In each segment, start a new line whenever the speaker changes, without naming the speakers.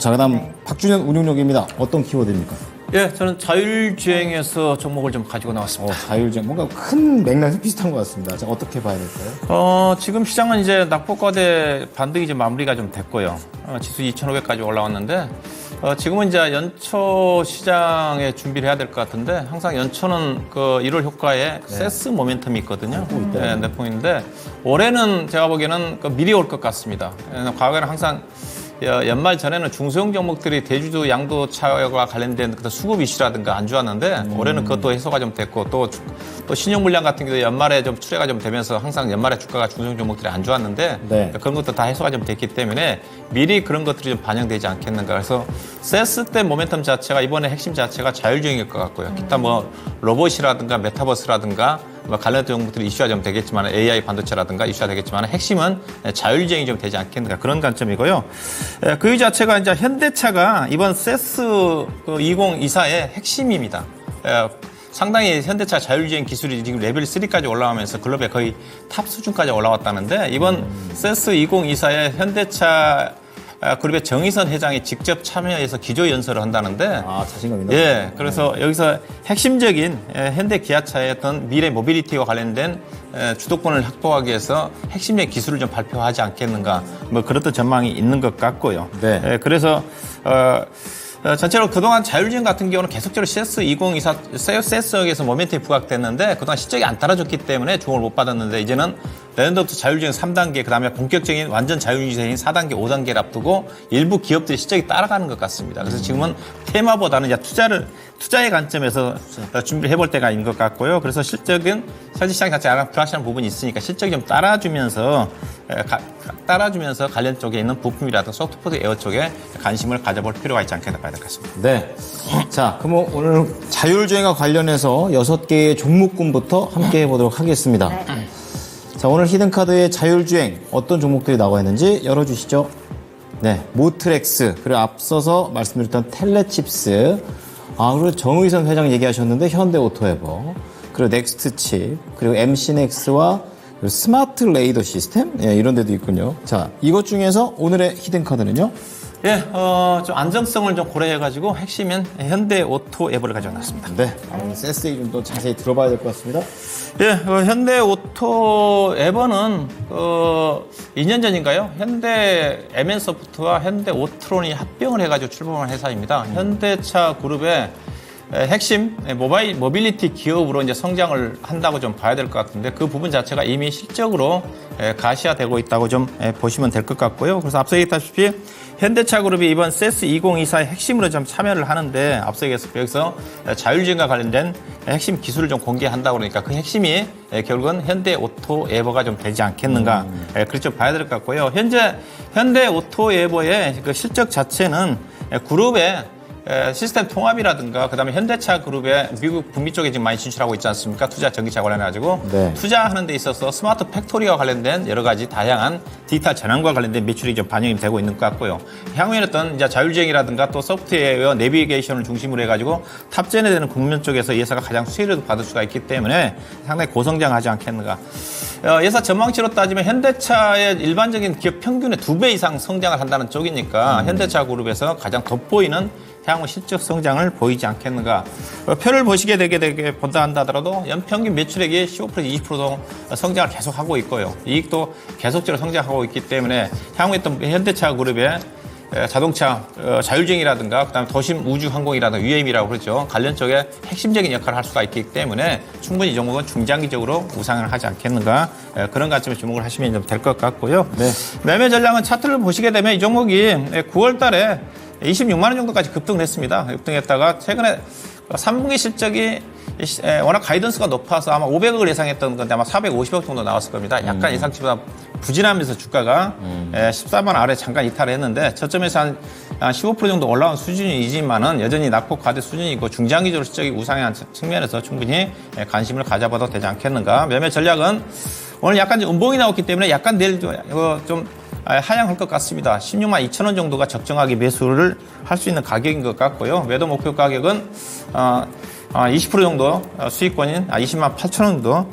자, 그다음 박준현 운용력입니다. 어떤 키워드입니까?
예, 저는 자율주행에서 종목을 좀 가지고 나왔습니다.
자율주행 뭔가 큰 맥락이 비슷한 것 같습니다. 자, 어떻게 봐야 될까요?
지금 시장은 이제 낙폭과대 반등이 이제 마무리가 좀 됐고요. 지수 2,500까지 올라왔는데 지금은 이제 연초 시장에 준비를 해야 될 것 같은데 항상 연초는 그 1월 효과에 세스 모멘텀이 있거든요. 네, 내포인데 올해는 제가 보기에는 미리 올 것 같습니다. 과거에는 항상 연말 전에는 중소형 종목들이 대주주 양도차와 관련된 수급 이슈라든가 안 좋았는데 올해는 그것도 해소가 좀 됐고 또 신용 물량 같은 경우도 연말에 좀 출회가 좀 되면서 항상 연말에 주가가 중소형 종목들이 안 좋았는데 그런 것도 다 해소가 좀 됐기 때문에 미리 그런 것들이 좀 반영되지 않겠는가. 그래서 세스 때 모멘텀 자체가 이번에 핵심 자체가 자율주행일 것 같고요. 기타 뭐 로봇이라든가 메타버스라든가 관련된 종목들이 이슈가 좀 되겠지만 AI 반도체라든가 이슈가 되겠지만 핵심은 자율주행이 좀 되지 않겠는가 그런 관점이고요. 그 자체가 이제 현대차가 이번 세스 2024의 핵심입니다. 상당히 현대차 자율주행 기술이 지금 레벨 3까지 올라오면서 글로벌 거의 탑 수준까지 올라왔다는데 이번 세스 2024의 현대차 그룹의 정의선 회장이 직접 참여해서 기조연설을 한다는데
자신감 있나?
예, 그래서 여기서 핵심적인 현대 기아차의 어떤 미래 모빌리티와 관련된 주도권을 확보하기 위해서 핵심적인 기술을 좀 발표하지 않겠는가 뭐 그렇던 전망이 있는 것 같고요.
네.
그래서 전체로 그동안 자율주행 같은 경우는 계속적으로 세스 2024 세스역에서 모멘텀이 부각됐는데 그동안 실적이 안 따라줬기 때문에 주목을 못 받았는데 이제는 내년부터 자율주행 3단계 그다음에 본격적인 완전 자율주행인 4단계, 5단계를 앞두고 일부 기업들이 실적이 따라가는 것 같습니다. 그래서 지금은 테마보다는 투자의 관점에서 준비를 해볼 때가 인 것 같고요. 그래서 실적은 사실 시장 자체가 불확실한 부분이 있으니까 실적이 좀 따라주면서 관련 쪽에 있는 부품이라든가 소프트웨어 에어 쪽에 관심을 가져볼 필요가 있지 않겠나 봐야 될 것 같습니다.
네. 자, 그럼 오늘 자율주행과 관련해서 6개의 종목군부터 함께 해보도록 하겠습니다. 자, 오늘 히든카드의 자율주행 어떤 종목들이 나와 있는지 열어주시죠. 네, 모트렉스, 그리고 앞서서 말씀드렸던 텔레칩스, 그리고 정의선 회장 얘기하셨는데 현대오토에버, 그리고 넥스트칩, 그리고 MC넥스와 스마트 레이더 시스템, 이런 데도 있군요. 자, 이것 중에서 오늘의 히든카드는요?
예, 좀 안정성을 좀 고려해가지고 핵심인 현대오토에버를 가져왔습니다.
네, 세스에 좀 더 자세히 들어봐야 될 것 같습니다.
예, 현대오토에버는 2년 전인가요? 현대 MN소프트와 현대오트론이 합병을 해가지고 출범한 회사입니다. 현대차 그룹의 핵심 모빌리티 기업으로 이제 성장을 한다고 좀 봐야 될 것 같은데 그 부분 자체가 이미 실적으로 가시화되고 있다고 좀 보시면 될 것 같고요. 그래서 앞서 얘기했다시피 현대차 그룹이 이번 세스 2024의 핵심으로 좀 참여를 하는데 앞서 얘기했을 여기서 자율주행과 관련된 핵심 기술을 좀 공개한다고 그러니까 그 핵심이 결국은 현대오토에버가 좀 되지 않겠는가 그렇게 좀 봐야 될 것 같고요. 현재 현대오토에버의 그 실적 자체는 그룹의 시스템 통합이라든가 그다음에 현대차 그룹의 미국 북미 쪽에 지금 많이 진출하고 있지 않습니까? 투자 전기차 관련해가지고 투자하는 데 있어서 스마트 팩토리와 관련된 여러 가지 다양한 디지털 전환과 관련된 매출이 좀 반영이 되고 있는 것 같고요. 향후에는 어떤 이제 자율주행이라든가 또 소프트웨어 내비게이션을 중심으로 해가지고 탑재에 되는 국면 쪽에서 이 회사가 가장 수혜를 받을 수가 있기 때문에 상당히 고성장하지 않겠는가. 회사 전망치로 따지면 현대차의 일반적인 기업 평균의 2배 이상 성장을 한다는 쪽이니까 현대차 그룹에서 가장 돋보이는 향후 실적 성장을 보이지 않겠는가. 표를 보시게 되게 본다 하더라도 연평균 매출액이 15% 20%도 성장을 계속하고 있고요. 이익도 계속적으로 성장하고 있기 때문에 향후에 또 현대차 그룹의 자동차 자율주행이라든가 그다음에 도심 우주항공이라든가 UAM이라고 그러죠. 관련 쪽에 핵심적인 역할을 할 수가 있기 때문에 충분히 이 종목은 중장기적으로 우상을 하지 않겠는가 그런 관점에서 주목을 하시면 좀 될 것 같고요. 매매 전략은 차트를 보시게 되면 이 종목이 9월 달에 26만 원 정도까지 급등을 했습니다. 급등했다가 최근에 3분기 실적이 워낙 가이던스가 높아서 아마 500억을 예상했던 건데 아마 450억 정도 나왔을 겁니다. 약간 예상치보다 부진하면서 주가가 14만 원 아래 잠깐 이탈을 했는데 저점에서 한 15% 정도 올라온 수준이지만은 여전히 낙폭 과대 수준이고 중장기적으로 실적이 우상한 측면에서 충분히 관심을 가져봐도 되지 않겠는가. 매매 전략은 오늘 약간 음봉이 나왔기 때문에 약간 내일 좀 하향할 것 같습니다. 16만 2천 원 정도가 적정하게 매수를 할 수 있는 가격인 것 같고요. 매도 목표 가격은 20% 정도 수익권인 20만 8천 원 정도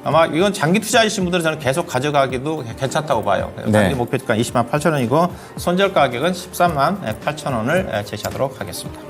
아마 이건 장기 투자하신 분들은 저는 계속 가져가기도 괜찮다고 봐요.
네.
단기 목표가 20만 8천 원이고 손절 가격은 13만 8천 원을 제시하도록 하겠습니다.